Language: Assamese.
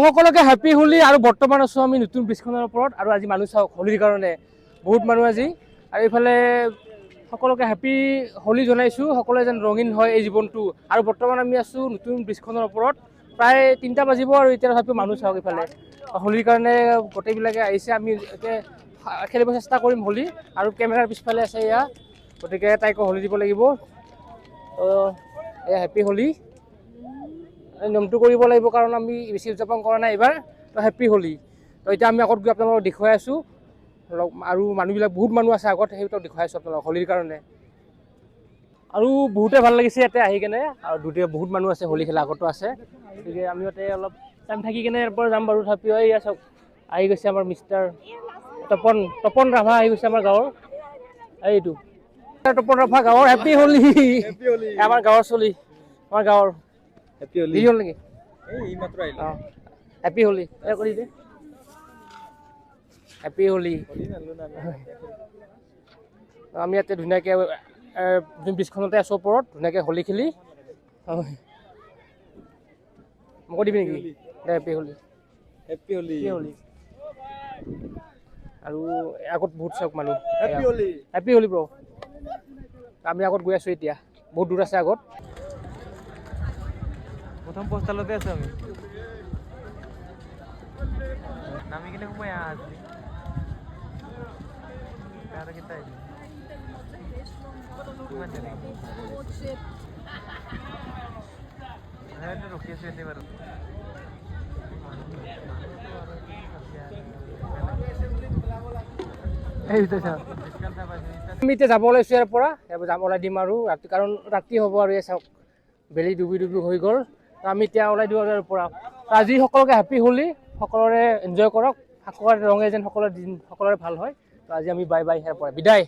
সকলোকে হেপী হোলী আৰু বৰ্তমান আছোঁ আমি নতুন ব্ৰিজখনৰ ওপৰত আৰু আজি মানুহ চাওক হোলীৰ কাৰণে বহুত মানুহ আজি আৰু এইফালে সকলোকে হেপী হোলী জনাইছোঁ সকলোৱে যেন ৰঙীন হয় এই জীৱনটো আৰু বৰ্তমান আমি আছোঁ নতুন ব্ৰিজখনৰ ওপৰত প্ৰায় 3টা বাজিব আৰু এতিয়া তথাপিও মানুহ চাওক এইফালে হোলীৰ কাৰণে গোটেইবিলাকে আহিছে আমি এতিয়া খেলিব চেষ্টা কৰিম হোলী আৰু কেমেৰাৰ পিছফালে আছে এয়া গতিকে তাইকো হোলী দিব লাগিব এয়া হেপী হোলী নিয়মটো কৰিব লাগিব কাৰণ আমি বেছি উদযাপন কৰা নাই এইবাৰ তো হেপী হোলী তো এতিয়া আমি আগত গৈ আপোনালোকক দেখুৱাই আছোঁ আৰু মানুহবিলাক বহুত মানুহ আছে আগত সেইটো দেখুৱাই আছোঁ আপোনালোকক হোলীৰ কাৰণে আৰু বহুতে ভাল লাগিছে ইয়াতে আহি কেনে আৰু বহুত মানুহ আছে হোলী খেলা আগতো আছে গতিকে আমি ইয়াতে অলপ টাইম থাকি কেনে ইয়াৰ পৰা যাম বাৰু তথাপিও এয়া চাওক আহি গৈছে আমাৰ মিষ্টাৰ তপন ৰাভা আহি গৈছে আমাৰ গাঁৱৰ এইটো তপন ৰাভা গাঁৱৰ হেপী হোলী আমাৰ গাঁৱৰ চলি আমাৰ গাঁৱৰ হেপী হোলী হ'ল নেকি এই মাত্ৰ আহিলে হেপী হোলী এই কৰি দে হেপী হোলী আমি ইয়াতে ধুনীয়াকৈ ব্ৰিজখনতে আছোঁ ওপৰত ধুনীয়াকৈ হোলী খেলি মোক দিবি নেকি হেপী হোলী হেপী হোলী হোলী আৰু আগত বহুত চাওক মানুহ হেপী হোলী ব্ৰ আমি আগত গৈ আছোঁ এতিয়া বহুত দূৰ আছে আগত প্রথম পোস্টালতে আছো আমি নামি কিনে ঘুমাই আসছি তারা কি তাই রুকিয়ে শুয়ে পারো আমি এতিয়া যাব ওলাইছোঁ ইয়াৰ পৰা যাম ওলাই দিম আৰু ৰাতি কাৰণ ৰাতি হ'ব আৰু এই চাওক বেলি ডুবি হৈ গ'ল আমি এতিয়া ওলাই দিওঁ ইয়াৰ পৰা আজি সকলোকে হেপী হোলী সকলোৰে এনজয় কৰক সকলোৰে ৰঙে যেন সকলোৰে দিন সকলোৰে ভাল হয় তো আজি আমি বাই ইয়াৰ পৰা বিদায়।